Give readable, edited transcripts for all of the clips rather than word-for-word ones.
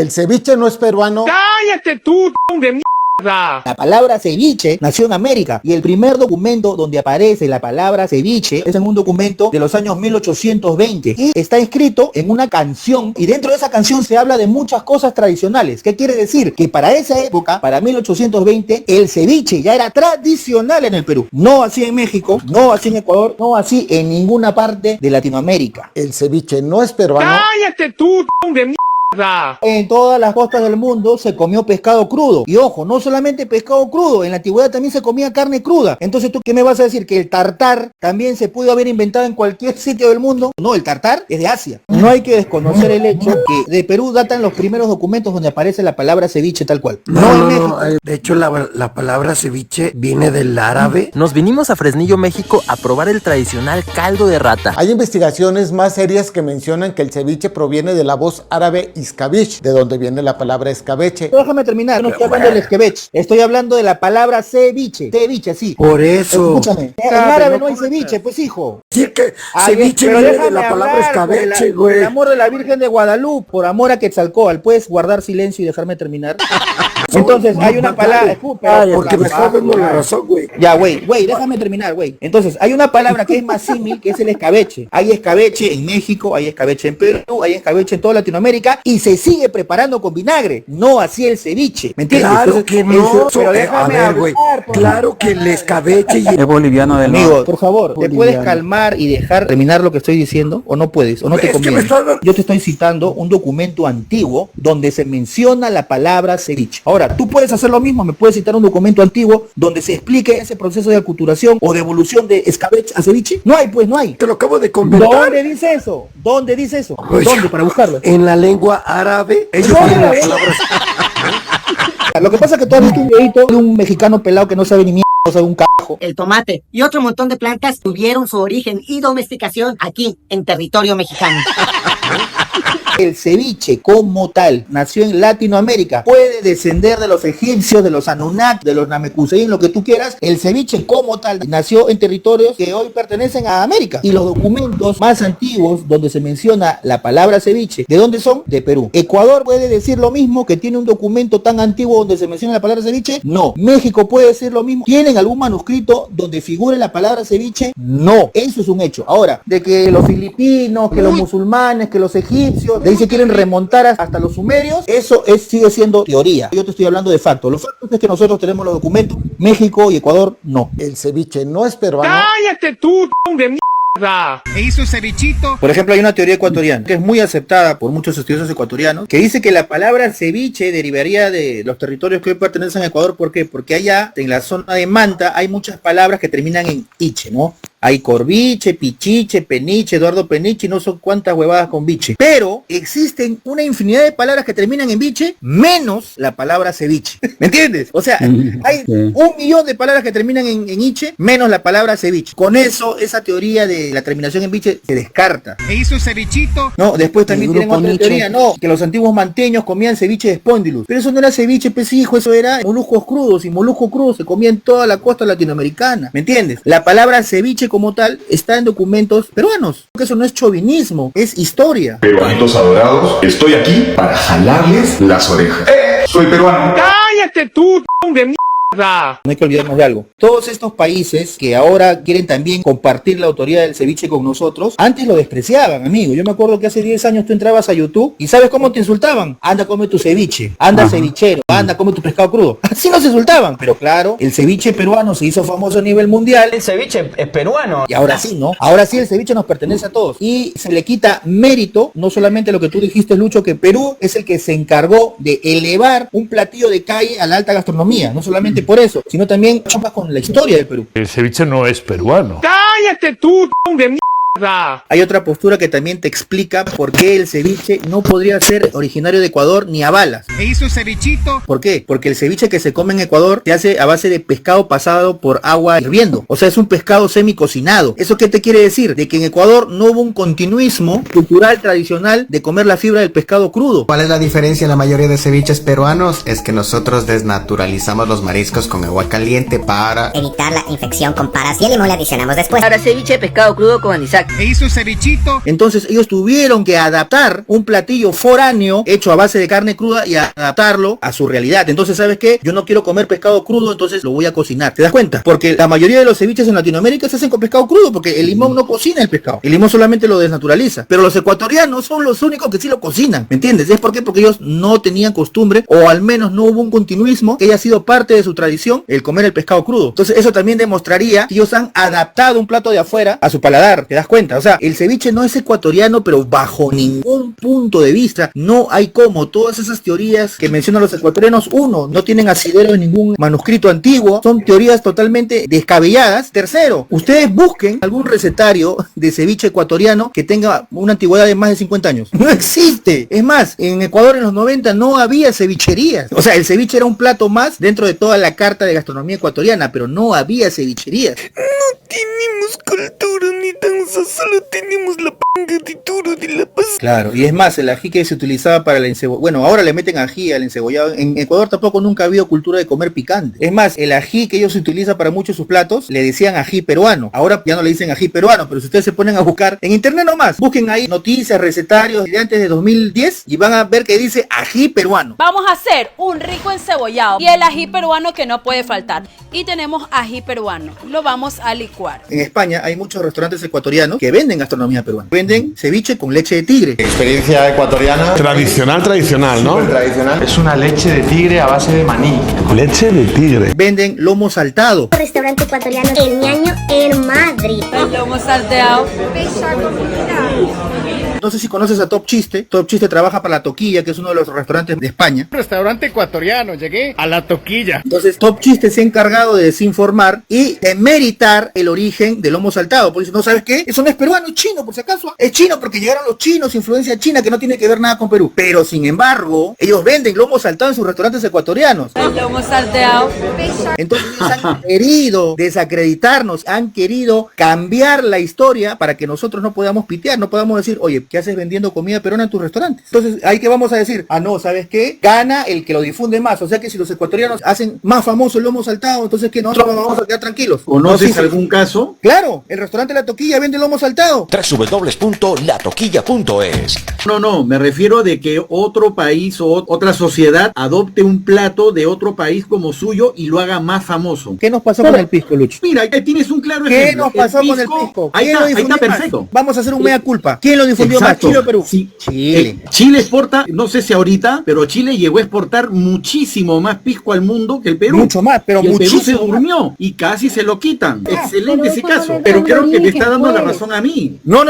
El ceviche no es peruano. ¡Cállate tú, de mierda! La palabra ceviche nació en América y el primer documento donde aparece la palabra ceviche es en un documento de los años 1820 y está escrito en una canción y dentro de esa canción se habla de muchas cosas tradicionales. ¿Qué quiere decir? Que para esa época, para 1820, el ceviche ya era tradicional en el Perú. No así en México, no así en Ecuador, no así en ninguna parte de Latinoamérica. El ceviche no es peruano. ¡Cállate tú, de mierda! En todas las costas del mundo se comió pescado crudo. Y ojo, no solamente pescado crudo, en la antigüedad también se comía carne cruda. Entonces, ¿tú qué me vas a decir? ¿Que el tartar también se pudo haber inventado en cualquier sitio del mundo? No, el tartar es de Asia. No hay que desconocer el hecho que de Perú datan los primeros documentos donde aparece la palabra ceviche tal cual. No. De hecho, la palabra ceviche viene del árabe. Nos vinimos a Fresnillo, México, a probar el tradicional caldo de rata. Hay investigaciones más serias que mencionan que el ceviche proviene de la voz árabe Iskabich, de donde viene la palabra escabeche. Déjame terminar, no estoy hablando del escabeche, estoy hablando de la palabra ceviche, ceviche, sí. Por eso. Escúchame, en árabe no hay ceviche, pues hijo. Sí, que Ay, ceviche pero viene de déjame la palabra hablar, escabeche, por güey. el amor de la Virgen de Guadalupe, por amor a Quetzalcóatl, ¿puedes guardar silencio y dejarme terminar? Entonces, hay una palabra, Porque me estás dando la razón, güey. Ya, güey, déjame terminar, güey. Entonces, hay una palabra que es más símil, que es el escabeche. Hay escabeche en México, hay escabeche en Perú, hay escabeche en toda Latinoamérica y se sigue preparando con vinagre, no así el ceviche, ¿me entiendes? Claro Entonces, que no. pero déjame a ver, güey. hablar, por Claro que el escabeche y Es boliviano del Amigo, norte. por favor, ¿te puedes calmar y dejar terminar lo que estoy diciendo? ¿O no puedes? ¿O no te Es que conviene? me estás dando- Yo te estoy citando un documento antiguo donde se menciona la palabra ceviche. Ahora, tú puedes hacer lo mismo, me puedes citar un documento antiguo donde se explique ese proceso de aculturación o de evolución de escabeche a ceviche. No hay, pues no hay. Te lo acabo de convertir. ¿Dónde dice eso? ¿Dónde dice eso? Oye. ¿Dónde? Para buscarlo. En la lengua árabe, ellos No, tienen no, las no. palabras. Lo que pasa es que tú has visto un videito de un mexicano pelado que no sabe ni mierda, no sabe un carajo. El tomate y otro montón de plantas tuvieron su origen y domesticación aquí en territorio mexicano. El ceviche como tal nació en Latinoamérica, puede descender de los egipcios, de los Anunnaki, de los Namekusein, lo que tú quieras. El ceviche como tal nació en territorios que hoy pertenecen a América y los documentos más antiguos donde se menciona la palabra ceviche, ¿de dónde son? De Perú. ¿Ecuador puede decir lo mismo, que tiene un documento tan antiguo donde se menciona la palabra ceviche? No. ¿México puede decir lo mismo? ¿Tienen algún manuscrito donde figure la palabra ceviche? No. Eso es un hecho. Ahora, de que los filipinos, que los musulmanes, que los egipcios, de ahí se quieren remontar hasta los sumerios, eso sigue siendo teoría. Yo te estoy hablando de facto. Los factos es que nosotros tenemos los documentos, México y Ecuador no. El ceviche no es peruano. ¡Cállate tú, de mierda! E hizo cevichito. Por ejemplo, hay una teoría ecuatoriana que es muy aceptada por muchos estudiosos ecuatorianos, que dice que la palabra ceviche derivaría de los territorios que hoy pertenecen a Ecuador. ¿Por qué? Porque allá, en la zona de Manta, hay muchas palabras que terminan en iche, ¿no? Hay corviche, pichiche, peniche, Eduardo Peniche y no son cuántas huevadas con biche. Pero existen una infinidad de palabras que terminan en biche, menos la palabra ceviche. ¿Me entiendes? O sea, hay 1.000.000 de palabras que terminan en iche, menos la palabra ceviche. Con eso, esa teoría de la terminación en biche se descarta. E hizo cevichito. No, después también tienen otra teoría, no, que los antiguos manteños comían ceviche de espóndilus. Pero eso no era ceviche, pues hijo, eso era moluscos crudos, y moluscos crudos se comía en toda la costa latinoamericana. ¿Me entiendes? La palabra ceviche como tal está en documentos peruanos. Porque eso no es chauvinismo, es historia. Peruanitos adorados, estoy aquí para jalarles las orejas. Soy peruano. ¡Cállate tú, de mierda! No hay que olvidarnos de algo. Todos estos países que ahora quieren también compartir la autoría del ceviche con nosotros, antes lo despreciaban, amigo. Yo me acuerdo que hace 10 años tú entrabas a YouTube y ¿sabes cómo te insultaban? Anda, come tu ceviche. Anda, cevichero. Anda, come tu pescado crudo. Así nos insultaban. Pero claro, el ceviche peruano se hizo famoso a nivel mundial. El ceviche es peruano. Y ahora sí, ¿no? Ahora sí el ceviche nos pertenece a todos. Y se le quita mérito, no solamente lo que tú dijiste, Lucho, que Perú es el que se encargó de elevar un platillo de calle a la alta gastronomía. No solamente por eso, sino también chocas con la historia del Perú. El ceviche no es peruano. ¡Cállate tú, de mierda! Hay otra postura que también te explica por qué el ceviche no podría ser originario de Ecuador ni a balas. E hizo cevichito. ¿Por qué? Porque el ceviche que se come en Ecuador se hace a base de pescado pasado por agua hirviendo. O sea, es un pescado semi cocinado. ¿Eso qué te quiere decir? De que en Ecuador no hubo un continuismo cultural tradicional de comer la fibra del pescado crudo. ¿Cuál es la diferencia en la mayoría de ceviches peruanos? Es que nosotros desnaturalizamos los mariscos con agua caliente para Evitar la infección con paras y el limón le adicionamos después. Para ceviche, pescado crudo con anisaki. e hizo cevichito. Entonces ellos tuvieron que adaptar un platillo foráneo hecho a base de carne cruda y adaptarlo a su realidad. Entonces, ¿sabes qué? Yo no quiero comer pescado crudo, entonces lo voy a cocinar. ¿Te das cuenta? Porque la mayoría de los ceviches en Latinoamérica se hacen con pescado crudo, porque el limón no cocina el pescado. El limón solamente lo desnaturaliza. Pero los ecuatorianos son los únicos que sí lo cocinan. ¿Me entiendes? ¿Es por qué? Porque ellos no tenían costumbre, o al menos no hubo un continuismo que haya sido parte de su tradición el comer el pescado crudo. Entonces eso también demostraría que ellos han adaptado un plato de afuera a su paladar. ¿Te das cuenta? O sea, el ceviche no es ecuatoriano, pero bajo ningún punto de vista. No hay como. Todas esas teorías que mencionan los ecuatorianos, uno, no tienen asidero en ningún manuscrito antiguo. Son teorías totalmente descabelladas. Tercero, ustedes busquen algún recetario de ceviche ecuatoriano que tenga una antigüedad de más de 50 años. No existe. Es más, en Ecuador en los 90 no había cevicherías. O sea, el ceviche era un plato más dentro de toda la carta de gastronomía ecuatoriana, pero no había cevicherías. No tenemos cultura ni danza, solo tenemos la pangaditura de la paz. Claro, y es más, el ají que se utilizaba para el encebollado, bueno, ahora le meten ají al encebollado. En Ecuador tampoco nunca ha habido cultura de comer picante. Es más, el ají que ellos utilizan para muchos de sus platos, le decían ají peruano. Ahora ya no le dicen ají peruano, pero si ustedes se ponen a buscar en internet nomás, busquen ahí noticias, recetarios de antes de 2010 y van a ver que dice ají peruano. Vamos a hacer un rico encebollado y el ají peruano que no puede faltar. Y tenemos ají peruano, lo vamos a licuar. En España hay muchos restaurantes ecuatorianos que venden gastronomía peruana. Venden ceviche con leche de tigre. Experiencia ecuatoriana. Tradicional, ¿no? Súper tradicional. Es una leche de tigre a base de maní. Leche de tigre. Venden lomo saltado. Restaurante ecuatoriano El Ñaño en Madrid. El lomo salteado. No sé si conoces a Top Chiste. Top Chiste trabaja para La Toquilla, que es uno de los restaurantes de España. Restaurante ecuatoriano, llegué a La Toquilla. Entonces Top Chiste se ha encargado de desinformar y de meritar el origen del lomo saltado. Por eso, ¿no sabes qué? Eso no es peruano, es chino, por si acaso. Es chino porque llegaron los chinos, influencia china, que no tiene que ver nada con Perú. Pero sin embargo, ellos venden lomo saltado en sus restaurantes ecuatorianos. El lomo salteado. Entonces ellos han querido desacreditarnos, han querido cambiar la historia para que nosotros no podamos pitear, no podamos decir, oye, ¿qué haces vendiendo comida peruana en tus restaurantes? Entonces, ahí que vamos a decir, no, ¿sabes qué? Gana el que lo difunde más. O sea que si los ecuatorianos hacen más famoso el lomo saltado, entonces que nosotros vamos a quedar tranquilos. ¿Conoces algún caso? Claro, el restaurante La Toquilla vende lomo saltado. www.latoquilla.es. No, me refiero de que otro país o otra sociedad adopte un plato de otro país como suyo y lo haga más famoso. ¿Qué nos pasó con el pisco, Lucho? Mira, ahí tienes un claro ¿Qué ejemplo. nos pasó con el pisco? Ahí ¿Quién lo está difundió perfecto. más? Vamos a hacer un mea culpa. ¿Quién lo difundió más, Chile o Perú? Sí. Chile. Chile exporta, no sé si ahorita, pero Chile llegó a exportar muchísimo más pisco al mundo que el Perú. Mucho más, pero y el muchísimo Perú se durmió y casi se lo quitan. Excelente ese caso. Pero pero creo que me está que dando la fue. razón a mí. No,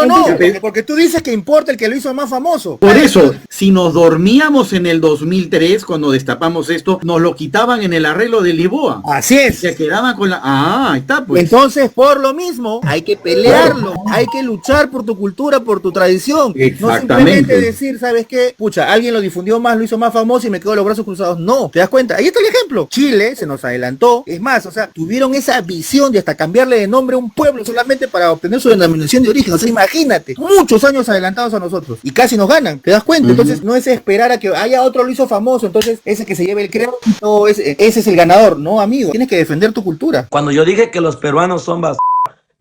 porque tú dices que importa el que lo hizo más famoso. Por eso, si nos dormíamos en el 2003, cuando destapamos esto, nos lo quitaban en el arreglo de Lisboa. Así es. Se quedaban con la... ahí está, pues. Entonces, por lo mismo, hay que pelearlo, hay que luchar por tu cultura, por tu tradición. No Exactamente. simplemente decir, ¿sabes qué? Pucha, alguien lo difundió más, lo hizo más famoso y me quedo los brazos cruzados. No, ¿te das cuenta? Ahí está el ejemplo. Chile se nos adelantó. Es más, o sea, tuvieron esa visión de hasta cambiarle de nombre a un pueblo solamente para obtener su denominación de origen. O sea, imagínate, muchos años adelantados a nosotros. Y casi nos ganan, ¿te das cuenta? Entonces, no es esperar a que haya otro lo hizo famoso, entonces ese que se lleve el crédito, ese es el ganador. No, amigo, tienes que defender tu cultura. Cuando yo dije que los peruanos son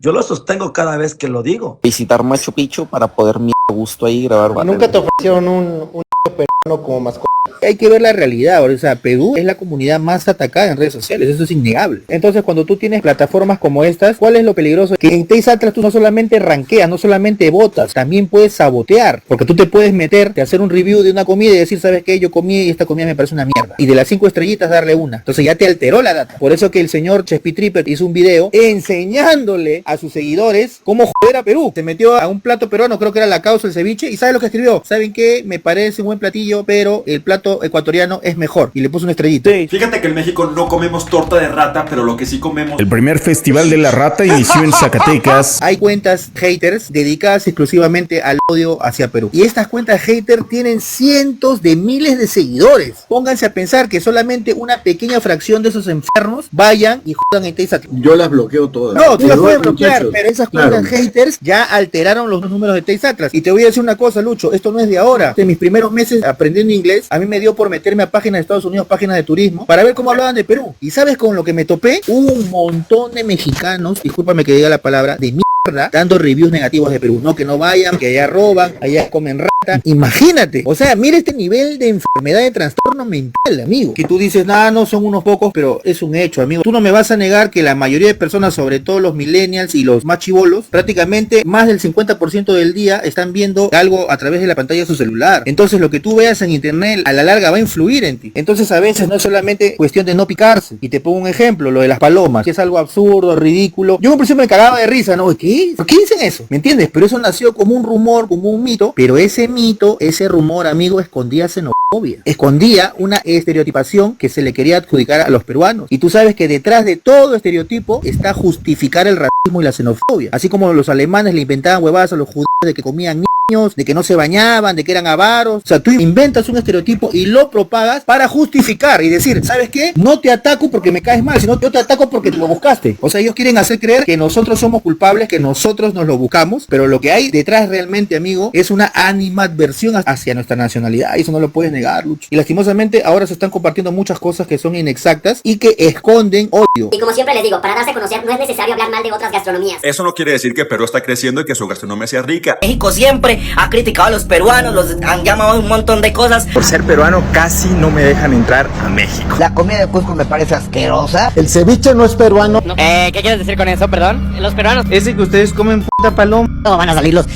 yo lo sostengo cada vez que lo digo. Visitar Machu Picchu para poder mi gusto ahí grabar. Nunca te ofrecieron un peruano como mascota. Hay que ver la realidad, o sea, Perú es la comunidad más atacada en redes sociales, eso es innegable. Entonces, cuando tú tienes plataformas como estas, ¿cuál es lo peligroso? Que en Taste Atlas tú no solamente ranqueas, no solamente votas, también puedes sabotear, porque tú te puedes meterte a hacer un review de una comida y decir, ¿sabes qué? Yo comí y esta comida me parece una mierda. Y de las 5 estrellitas darle una. Entonces ya te alteró la data. Por eso que el señor Chespi Tripper hizo un video enseñándole a sus seguidores cómo joder a Perú. Se metió a un plato peruano, creo que era la causa el ceviche, y ¿sabe lo que escribió? ¿Saben qué? Me parece un buen platillo, pero el plato ecuatoriano es mejor, y le puso una estrellita. Fíjate que en México no comemos torta de rata, pero lo que sí comemos... El primer festival de la rata inició en Zacatecas. Hay cuentas haters dedicadas exclusivamente al odio hacia Perú, y estas cuentas haters tienen cientos de miles de seguidores. Pónganse a pensar que solamente una pequeña fracción de esos enfermos vayan y jodan en Taste Atlas. Yo las bloqueo todas. No, tú las puedes bloquear, muchachos. pero esas cuentas haters ya alteraron los números de Taste Atlas. Y te voy a decir una cosa, Lucho, esto no es de ahora. En mis primeros meses aprendiendo inglés, a mí me dio por meterme a páginas de Estados Unidos, páginas de turismo, para ver cómo hablaban de Perú. ¿Y sabes con lo que me topé? Un montón de mexicanos, discúlpame que diga la palabra, de mierda, dando reviews negativos de Perú, no, que no vayan, que allá roban, allá comen rata. Imagínate, o sea, mira este nivel de enfermedad, de trastorno mental, amigo, que tú dices, nada, no son unos pocos, pero es un hecho, amigo. Tú no me vas a negar que la mayoría de personas, sobre todo los millennials y los más chibolos, prácticamente más del 50% del día están viendo algo a través de la pantalla de su celular. Entonces lo que tú veas en internet a la larga va a influir en ti. Entonces a veces no es solamente cuestión de no picarse. Y te pongo un ejemplo, lo de las palomas, que es algo absurdo, ridículo. Yo en principio me cagaba de risa, ¿no? ¿Qué? ¿Por qué dicen eso? ¿Me entiendes? Pero eso nació como un rumor, como un mito, pero ese mito, ese rumor, amigo, escondía xenofobia, escondía una estereotipación que se le quería adjudicar a los peruanos. Y tú sabes que detrás de todo estereotipo está justificar el racismo y la xenofobia. Así como los alemanes le inventaban huevadas a los judíos de que comían niños, de que no se bañaban, de que eran avaros. O sea, tú inventas un estereotipo y lo propagas para justificar y decir, ¿sabes qué? No te ataco porque me caes mal, sino yo te ataco porque te lo buscaste. O sea, ellos quieren hacer creer que nosotros somos culpables, que nosotros nos lo buscamos, pero lo que hay detrás realmente, amigo, es una animadversión hacia nuestra nacionalidad, y eso no lo puedes negar, Lucho. Y lastimosamente ahora se están compartiendo muchas cosas que son inexactas y que esconden odio. Y como siempre les digo, para darse a conocer no es necesario hablar mal de otras gastronomías. Eso no quiere decir que Perú está creciendo y que su gastronomía sea rica. México siempre ha criticado a los peruanos, los han llamado un montón de cosas. Por ser peruano casi no me dejan entrar a México. La comida de Cusco me parece asquerosa. El ceviche no es peruano. No. ¿Qué quieres decir con eso, perdón? Los peruanos. Ese que ustedes comen puta paloma. No van a salir los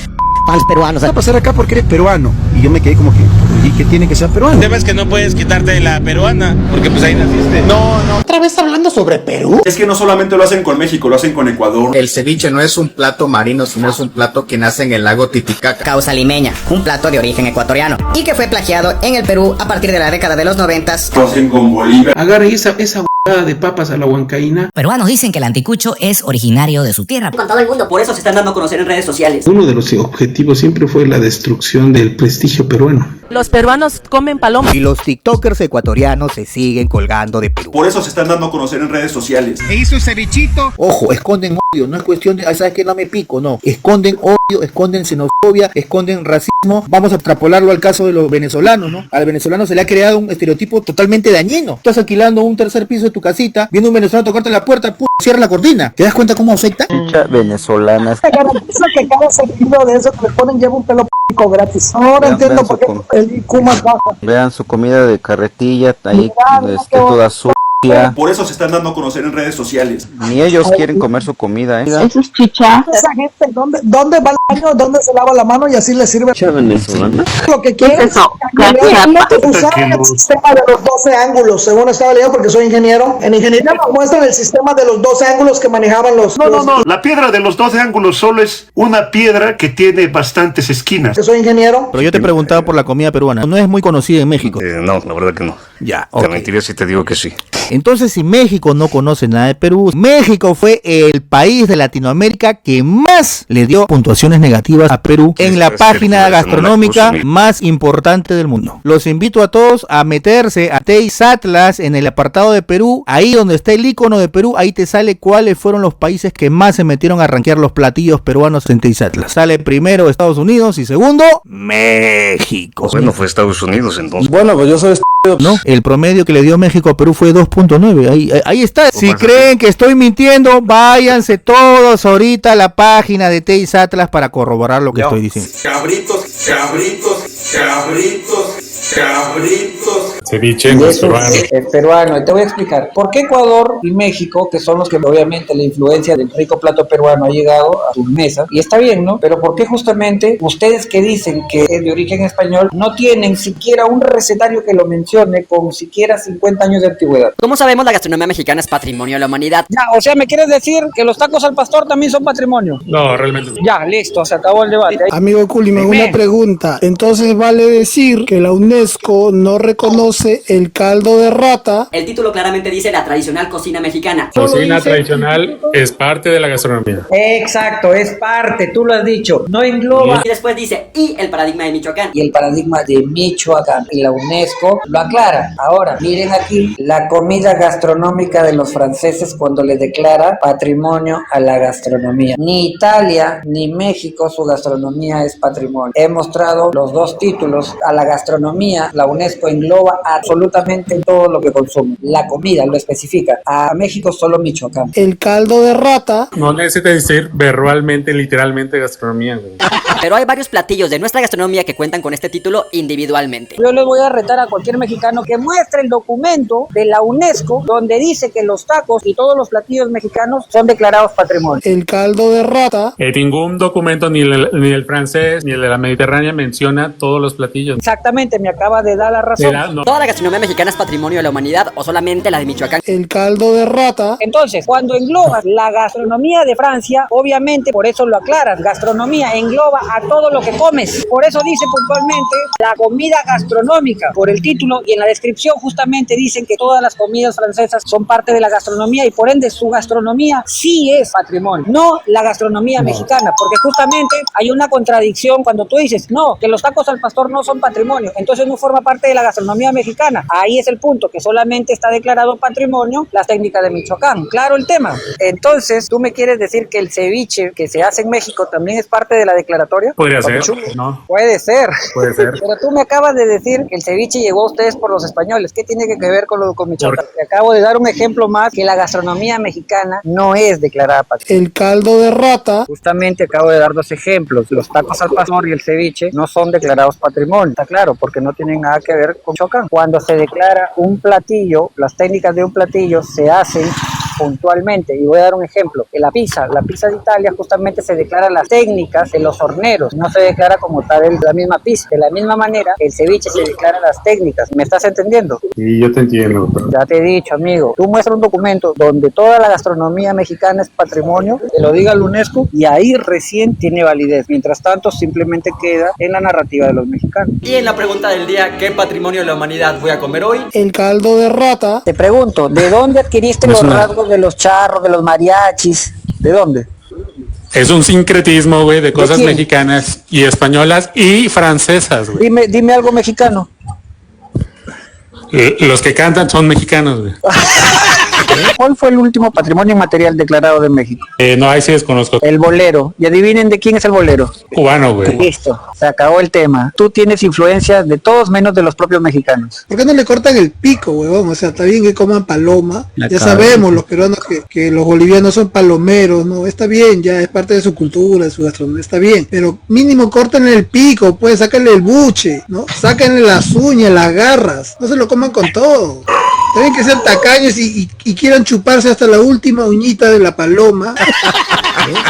fans peruanos. Va a pasar acá porque eres peruano. Y yo me quedé como que, ¿y qué tiene que ser peruano? El tema es que no puedes quitarte la peruana, porque pues ahí naciste. No. ¿Otra vez hablando sobre Perú? Es que no solamente lo hacen con México, lo hacen con Ecuador. El ceviche no es un plato marino, sino es un plato que nace en el lago Titicaca. Causa limeña, un plato de origen ecuatoriano y que fue plagiado en el Perú a partir de la década de los 90. Lo hacen con Bolivia. Agarra esa de papas a la huancaína. Peruanos dicen que el anticucho es originario de su tierra. Con todo el mundo, por eso se están dando a conocer en redes sociales. Uno de los objetivos siempre fue la destrucción del prestigio peruano. Los peruanos comen palomas. Y los tiktokers ecuatorianos se siguen colgando de Perú. Por eso se están dando a conocer en redes sociales. E hizo cevichito. Ojo, esconden odio, no es cuestión de, ¿sabes qué? No me pico, no. Esconden odio, esconden xenofobia, esconden racismo. Vamos a extrapolarlo al caso de los venezolanos, ¿no? Al venezolano se le ha creado un estereotipo totalmente dañino. Estás alquilando un tercer piso de tu casita, viendo un venezolano tocarte la puerta, cierra la cortina. ¿Te das cuenta cómo afecta? Venezolanas. Te garantizo que cada seguido de eso que le ponen lleva un pelo p*** gratis. Ahora entiendo por qué el IQ más baja. Vean su comida de carretilla, ahí toda sucia. Por eso se están dando a conocer en redes sociales. Ni ellos quieren comer su comida, ¿eh? Eso es chicha. Esa gente, ¿dónde va al baño? ¿Dónde se lava la mano? Y así le sirve. Venezolana. Lo que quieren es usar el sistema de los 12 ángulos, según estaba leyendo porque soy ingeniero. En ingeniería nos muestran el sistema de los 12 ángulos que manejaban los... No. La piedra de los 12 ángulos solo es una piedra que tiene bastantes esquinas. Que soy ingeniero. Pero yo te preguntaba por la comida peruana. No es muy conocida en México. No, la verdad que no. Ya, Te mentiría si te digo que sí. Entonces, si México no conoce nada de Perú, México fue el país de Latinoamérica que más le dio puntuaciones negativas a Perú en la página gastronómica más importante del mundo. Los invito a todos a meterse a Taste Atlas en el apartado de Perú, ahí donde está el icono de Perú, ahí te sale cuáles fueron los países que más se metieron a rankear los platillos peruanos en Taste Atlas. Sale primero Estados Unidos y segundo México. Bueno, fue Estados Unidos entonces. Bueno, pues yo soy No, el promedio que le dio México a Perú fue 2.9. Ahí está. Si creen que estoy mintiendo, váyanse todos ahorita a la página de Taste Atlas para corroborar lo que estoy diciendo. Cabritos. Ceviche peruano. Es peruano. Y te voy a explicar. ¿Por qué Ecuador y México, que son los que obviamente la influencia del rico plato peruano ha llegado a sus mesas? Y está bien, ¿no? Pero ¿por qué justamente ustedes que dicen que es de origen español no tienen siquiera un recetario que lo mencione con siquiera 50 años de antigüedad? Como sabemos, la gastronomía mexicana es patrimonio de la humanidad. Ya, o sea, ¿me quieres decir que los tacos al pastor también son patrimonio? No, realmente no. Ya, listo, se acabó el debate. Amigo Kuliman, una pregunta. Entonces vale decir que la UNESCO no reconoce el caldo de rata. El título claramente dice la tradicional cocina mexicana. Cocina tradicional es parte de la gastronomía. Exacto, es parte, tú lo has dicho, no engloba. Y después dice, y el paradigma de Michoacán. Y el paradigma de Michoacán y la UNESCO lo aclara. Ahora, miren aquí la comida gastronómica de los franceses cuando le declara patrimonio a la gastronomía. Ni Italia ni México su gastronomía es patrimonio. He mostrado los dos títulos a la gastronomía gastronomía, la UNESCO engloba absolutamente todo lo que consume. La comida lo especifica. A México solo Michoacán. El caldo de rata. No necesita decir verbalmente, literalmente gastronomía, güey. Pero hay varios platillos de nuestra gastronomía que cuentan con este título individualmente. Yo les voy a retar a cualquier mexicano que muestre el documento de la UNESCO donde dice que los tacos y todos los platillos mexicanos son declarados patrimonio. El caldo de rata. Ningún documento, ni el francés, ni el de la Mediterránea, menciona todos los platillos. Exactamente, me acaba de dar la razón. ¿Toda la gastronomía mexicana es patrimonio de la humanidad o solamente la de Michoacán? El caldo de rata. Entonces, cuando englobas la gastronomía de Francia, obviamente, por eso lo aclaras, gastronomía engloba a todo lo que comes. Por eso dice puntualmente la comida gastronómica, por el título, y en la descripción justamente dicen que todas las comidas francesas son parte de la gastronomía y por ende su gastronomía sí es patrimonio, no la gastronomía mexicana, porque justamente hay una contradicción cuando tú dices, no, que los tacos al pastor no son patrimonio, entonces no forma parte de la gastronomía mexicana. Ahí es el punto, que solamente está declarado patrimonio las técnicas de Michoacán. Claro el tema. Entonces, ¿tú me quieres decir que el ceviche que se hace en México también es parte de la declaratoria? Podría ser, ¿no? Puede ser. Puede ser. Pero tú me acabas de decir que el ceviche llegó a ustedes por los españoles. ¿Qué tiene que ver con Michoacán? Te acabo de dar un ejemplo más, que la gastronomía mexicana no es declarada patrimonio. El caldo de rata. Justamente acabo de dar dos ejemplos. Los tacos al pastor y el ceviche no son declarados patrimonio. Está claro, porque no tienen nada que ver con Michoacán. Cuando se declara un platillo, las técnicas de un platillo se hacen puntualmente, y voy a dar un ejemplo. La pizza de Italia justamente se declara las técnicas de los horneros, no se declara como tal la misma pizza. De la misma manera, el ceviche se declara las técnicas. ¿Me estás entendiendo? Sí, yo te entiendo. Ya te he dicho, amigo, tú muestras un documento donde toda la gastronomía mexicana es patrimonio, que lo diga la UNESCO, y ahí recién tiene validez. Mientras tanto, simplemente queda en la narrativa de los mexicanos. Y en la pregunta del día, ¿qué patrimonio de la humanidad voy a comer hoy? El caldo de rata. Te pregunto, ¿de dónde adquiriste los rasgos de los charros, de los mariachis? ¿De dónde? Es un sincretismo, güey, de cosas quién? mexicanas y españolas y francesas, güey. Dime algo mexicano. Los que cantan son mexicanos, güey. ¿Cuál fue el último patrimonio inmaterial declarado de México? No, ahí sí desconozco. El bolero. Y adivinen de quién es el bolero. Cubano, güey. Listo, se acabó el tema. Tú tienes influencia de todos menos de los propios mexicanos. ¿Por qué no le cortan el pico, huevón? O sea, está bien que coman paloma. Ya sabemos los peruanos que los bolivianos son palomeros, ¿no? Está bien, ya es parte de su cultura, de su gastronomía, está bien. Pero mínimo córtenle el pico, pues sáquenle el buche, ¿no? Sáquenle las uñas, las garras. No se lo coman con todo. Tienen que ser tacaños y quieran chuparse hasta la última uñita de la paloma.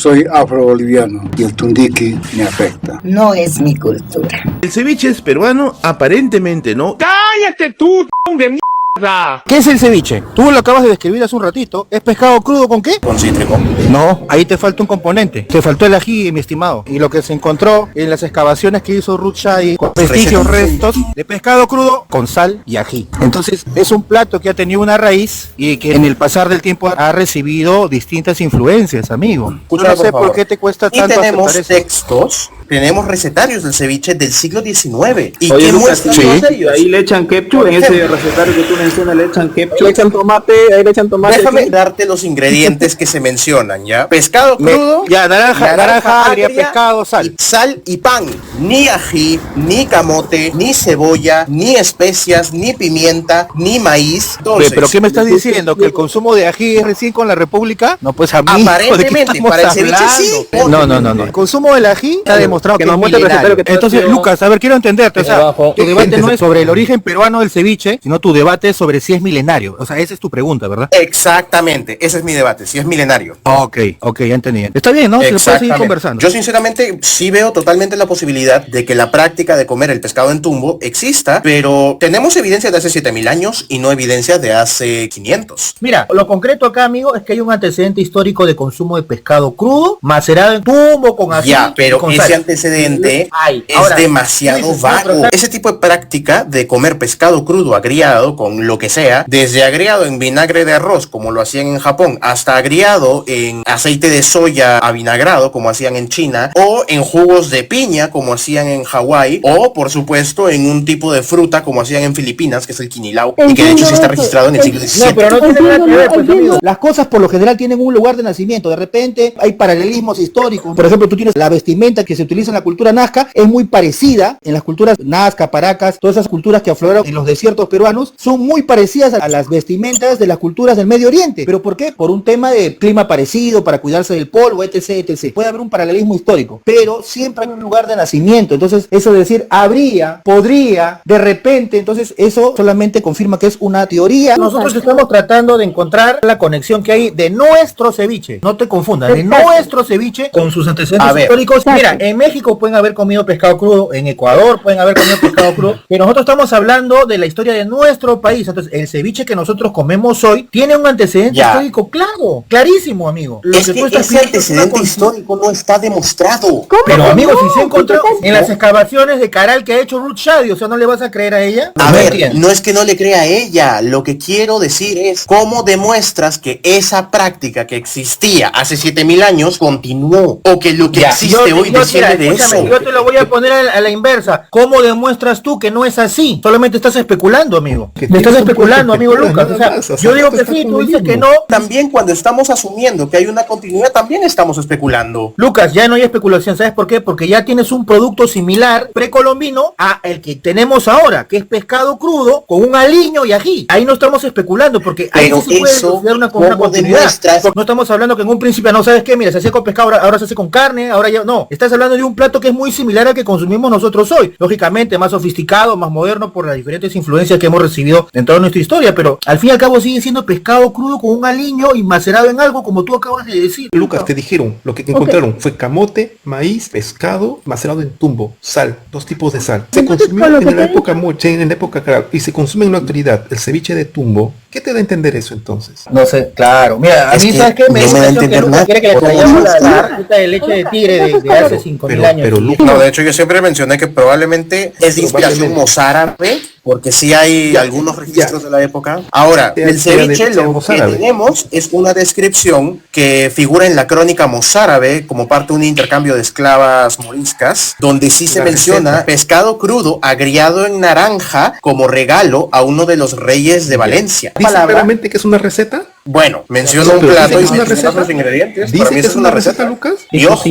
Soy afro-boliviano y el tundiqui me afecta. No es mi cultura. El ceviche es peruano, aparentemente no. ¡Cállate tú, de mierda! ¿Qué es el ceviche? Tú lo acabas de describir hace un ratito. ¿Es pescado crudo con qué? Con cítrico. No, ahí te falta un componente. Te faltó el ají, mi estimado. Y lo que se encontró en las excavaciones que hizo Ruth Shai con vestigios, restos de pescado crudo con sal y ají. Entonces, es un plato que ha tenido una raíz y que en el pasar del tiempo ha recibido distintas influencias, amigo. Escúchame, No sé por por favor. qué te cuesta Y tanto tenemos aceptar eso. textos, tenemos recetarios del ceviche del siglo XIX. ¿Y Oye, qué Lucas, muestran sí. todos ellos? Ahí le echan ketchup, Por en ese ejemplo. recetario que tú mencionas le echan ketchup. Le echan tomate, ahí le echan tomate. Déjame darte los ingredientes que se mencionan, ¿ya? Pescado crudo, Ya, naranja agria, pescado, sal. sal y pan. Ni ají, ni camote, ni cebolla, ni especias, ni pimienta, ni maíz. Entonces, ¿Pero qué me estás diciendo? ¿Que el consumo de ají es recién con la República? No, pues amigo, ¿de qué Aparentemente, estamos para el ceviche hablando? sí. No. El consumo del ají se ha demostrado que nos es muestre el milenario. recetario que tú has Entonces, sido- Lucas, a ver, quiero entenderte. O sea, Abajo. tu debate no es sobre el origen peruano del ceviche, sino tu debate es sobre si es milenario. O sea, esa es tu pregunta, ¿verdad? Exactamente, ese es mi debate, si es milenario. Ok, ya entendí. Está bien, ¿no? Se puede seguir Exactamente. conversando. Yo sinceramente sí veo totalmente la posibilidad de que la práctica de comer el pescado en tumbo exista, pero tenemos evidencia de hace 7000 años y no evidencia de hace 500. Mira, lo concreto acá, amigo, es que hay un antecedente histórico de consumo de pescado crudo, macerado en tumbo, con ají Ya, pero y con ese sal. antecedente Ay, es ahora, demasiado ¿qué dices? vago. Ese tipo de práctica de comer pescado crudo agriado con con lo que sea, desde agriado en vinagre de arroz, como lo hacían en Japón, hasta agriado en aceite de soya avinagrado, como hacían en China, o en jugos de piña, como hacían en Hawái, o por supuesto en un tipo de fruta, como hacían en Filipinas, que es el quinilao, y que de hecho sí está registrado en el siglo XVII. No, pero no tiene nada que ver, pues, amigo. Las cosas por lo general tienen un lugar de nacimiento. De repente hay paralelismos históricos. Por ejemplo, tú tienes la vestimenta que se utiliza en la cultura nazca, es muy parecida en las culturas nazca, paracas, todas esas culturas que afloraron en los desiertos peruanos, son muy parecidas a las vestimentas de las culturas del Medio Oriente. ¿Pero por qué? Por un tema de clima parecido, para cuidarse del polvo, etc, etc. Puede haber un paralelismo histórico, pero siempre hay un lugar de nacimiento. Entonces, eso de decir habría, podría, de repente, entonces eso solamente confirma que es una teoría. Nosotros estamos tratando de encontrar la conexión que hay de nuestro ceviche, no te confundas, de nuestro ceviche con sus antecedentes históricos. Mira, en México pueden haber comido pescado crudo, en Ecuador pueden haber comido pescado crudo, pero nosotros estamos hablando de la historia de nuestro país. Entonces, el ceviche que nosotros comemos hoy tiene un antecedente histórico claro, clarísimo, amigo. Lo es que tú estás ese antecedente histórico no está demostrado. Pero, amigo, si se encontró en las excavaciones de Caral que ha hecho Ruth Shadi, o sea, ¿no le vas a creer a ella? A ver, no es que no le crea a ella, lo que quiero decir es cómo demuestras que esa práctica que existía hace 7000 años continuó, o que lo que existe hoy desciende de eso. Yo te lo voy a poner a la inversa. ¿Cómo demuestras tú que no es así? Solamente estás especulando, amigo. Me estás especulando, amigo Lucas. O sea, yo digo que sí, tú dices que no. También cuando estamos asumiendo que hay una continuidad, también estamos especulando. Lucas, ya no hay especulación, ¿sabes por qué? Porque ya tienes un producto similar precolombino a el que tenemos ahora, que es pescado crudo con un aliño y ají. Ahí no estamos especulando, porque ahí sí se puede considerar una continuidad. No estamos hablando que en un principio, no sabes qué, mira, se hacía con pescado, ahora se hace con carne, ahora ya no. Estás hablando de un plato que es muy similar al que consumimos nosotros hoy. Lógicamente, más sofisticado, más moderno por las diferentes influencias que hemos recibido en toda nuestra historia, pero al fin y al cabo sigue siendo pescado crudo con un aliño y macerado en algo, como tú acabas de decir. Lucas, te dijeron, lo que encontraron fue camote, maíz, pescado, macerado en tumbo, sal, 2 tipos de sal. Se consumió en la época moche, en la época Caral, y se consume en la actualidad el ceviche de tumbo. ¿Qué te da a entender eso entonces? No sé, claro. Mira, a mí, ¿sabes qué? Me da a entender nada. Quiere que le traigamos la receta de leche de tigre de hace 5000 años. No, de hecho yo siempre mencioné que probablemente es de inspiración mozárabe, porque sí hay algunos registros de la época. Ahora, el ceviche lo que tenemos es una descripción que figura en la crónica mozárabe como parte de un intercambio de esclavas moriscas, donde sí se menciona pescado crudo agriado en naranja como regalo a uno de los reyes de Valencia. ¿Dice claramente que es una receta? Bueno, menciona un plato y menciona los ingredientes. Para mí es una receta, Lucas. Y ojo,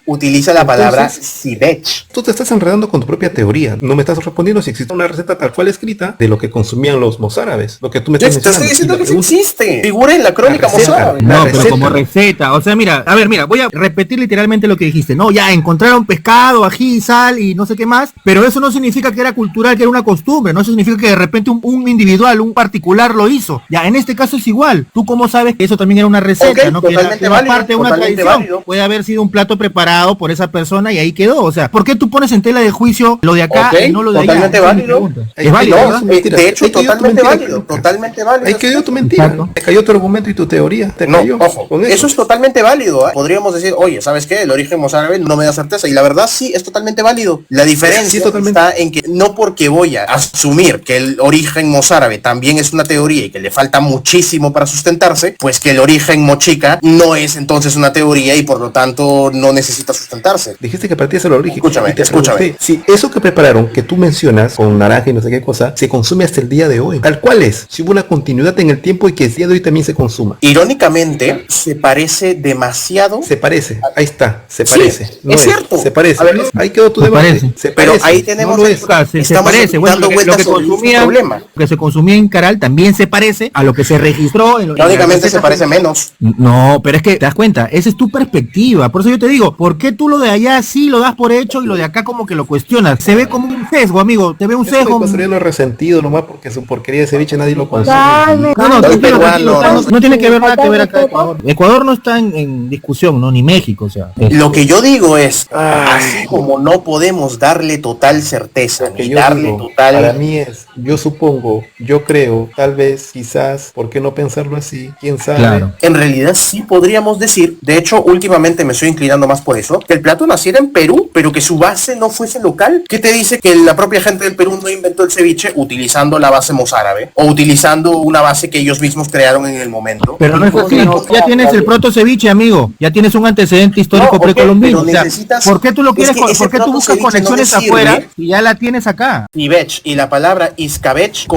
utiliza la palabra civech. Tú te estás enredando con tu propia teoría. No me estás respondiendo si existe una receta tal cual escrita de lo que consumían los mozárabes. Lo que tú me estás mencionando. Estoy diciendo que sí existe. Figura en la crónica mozárabe. No, pero como receta. O sea, mira, a ver, mira, voy a repetir literalmente lo que dijiste. No, ya encontraron pescado, ají, sal y no sé qué más. Pero eso no significa que era cultural, que era una costumbre. No significa que de repente un individual, un particular lo hizo. Ya, en este caso es igual. ¿Tú cómo sabes que eso también era una receta, ¿no? Que era parte de una tradición. Válido. Puede haber sido un plato preparado por esa persona y ahí quedó. O sea, ¿por qué tú pones en tela de juicio lo de acá y no lo de allá? Totalmente válido. Es válido. No, de hecho, totalmente válido. Totalmente válido. Ahí quedó tu mentira. Te cayó tu argumento y tu teoría. Te cayó. Ojo, eso es totalmente válido. Podríamos decir, oye, ¿sabes qué? El origen mozárabe no me da certeza. Y la verdad sí, es totalmente válido. La diferencia está en que no porque voy a asumir que el origen mozárabe también es una teoría y que le falta muchísimo para sustentarse, pues que el origen mochica no es entonces una teoría y por lo tanto no necesita sustentarse. Dijiste que partías del origen. Escúchame. Si eso que prepararon, que tú mencionas, con naranja y no sé qué cosa, se consume hasta el día de hoy. Tal cual es. Si hubo una continuidad en el tiempo y que el día de hoy también se consuma. Irónicamente, se parece demasiado. Se parece. Ahí está. Se parece. Sí, no es cierto. Se parece. Ver, ahí quedó tu debate. Se pero parece. Ahí tenemos no se parece. Bueno, lo que se consumía en Caral también se parece a lo que se registró en irónicamente se parece menos. No, pero es que te das cuenta, esa es tu perspectiva. Por eso yo te digo, ¿por qué tú lo de allá sí lo das por hecho y lo de acá como que lo cuestionas? Se ve como un sesgo, amigo. Te ve un sesgo. Lo resentido nomás porque su porquería de ceviche nadie lo consume. No tiene que ver nada que ver acá Ecuador. Ecuador no está en discusión, no, ni México, o sea. Lo que yo digo es, así como no podemos darle total certeza, ni darle digo, total... Para mí es, yo supongo, yo creo, tal vez, quizás, ¿por qué no pensarlo así? así, quién sabe. Claro. En realidad sí podríamos decir, de hecho últimamente me estoy inclinando más por eso, que el plato naciera en Perú, pero que su base no fuese local. ¿Qué te dice que la propia gente del Perú no inventó el ceviche utilizando la base mozárabe o utilizando una base que ellos mismos crearon en el momento? Pero no es así, ya tienes el proto ceviche, amigo, ya tienes un antecedente histórico precolombino. O sea, ¿por qué tú lo quieres, por qué tú buscas conexiones afuera y ya la tienes acá? Cibech y la palabra iscabech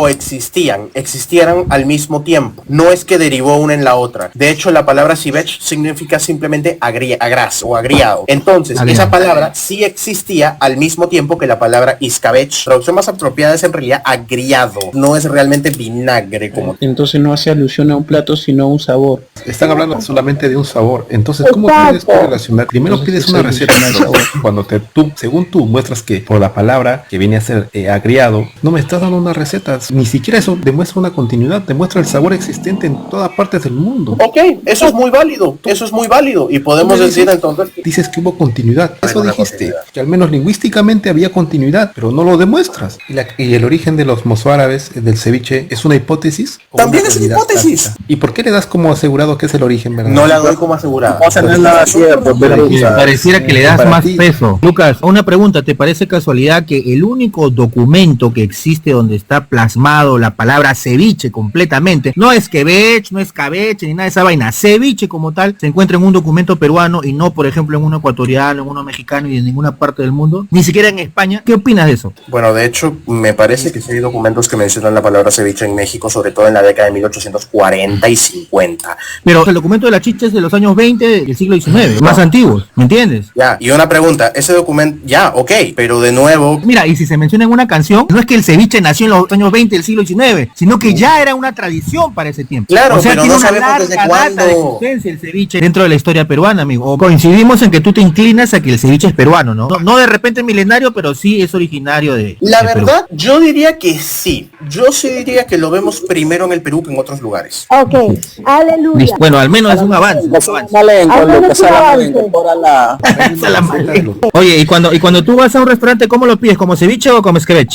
existieran al mismo tiempo. No es que derivó una en la otra. De hecho, la palabra cibech significa simplemente agraz o agriado. Entonces, esa palabra sí existía al mismo tiempo que la palabra iscabech. La traducción más apropiada es en realidad agriado. No es realmente vinagre como. Entonces no hace alusión a un plato, sino a un sabor. Están hablando solamente de un sabor. Entonces, ¿cómo puedes relacionar? Primero pides una receta, cuando según tú muestras que por la palabra que viene a ser agriado, no me estás dando una receta. Ni siquiera eso demuestra una continuidad, demuestra el sabor existente en todas partes del mundo. Ok, eso es muy válido. Eso es muy válido. Y podemos decir entonces. Dices que hubo continuidad. Eso dijiste. Que al menos lingüísticamente había continuidad, pero no lo demuestras. Y el origen de los mozárabes del ceviche es una hipótesis. También es una hipótesis. Táctica. ¿Y por qué le das como asegurado que es el origen, verdad? No la doy como asegurado. No es nada cierto, pero pareciera que le das más peso. Lucas, una pregunta, ¿te parece casualidad que el único documento que existe donde está plasmado la palabra ceviche completamente, no es quebech, no es cabeche, ni nada de esa vaina, ceviche como tal, se encuentra en un documento peruano y no, por ejemplo, en uno ecuatoriano, en uno mexicano y en ninguna parte del mundo, ni siquiera en España? ¿Qué opinas de eso? Bueno, de hecho, me parece que sí hay documentos que mencionan la palabra ceviche en México, sobre todo en la década de 1840 y 50. Pero el documento de la chicha es de los años 20 del siglo XIX, más antiguos, ¿me entiendes? Ya, y una pregunta, ese documento, ya, ok, pero de nuevo... Mira, y si se menciona en una canción, no es que el ceviche nació en los años 20 del siglo XIX, sino que ya era una tradición para ese tiempo. Claro, o sea, pero tiene no una sabemos larga desde data cuándo. de existencia el ceviche dentro de la historia peruana, amigo. O coincidimos en que tú te inclinas a que el ceviche es peruano, ¿no? No de repente milenario, pero sí es originario de... La verdad, yo diría que sí. Yo sí diría que lo vemos primero en el Perú que en otros lugares. Ok, aleluya. Bueno, al menos es un avance. Oye, y cuando tú vas a un restaurante, ¿cómo lo pides? ¿Como ceviche o como esquebech?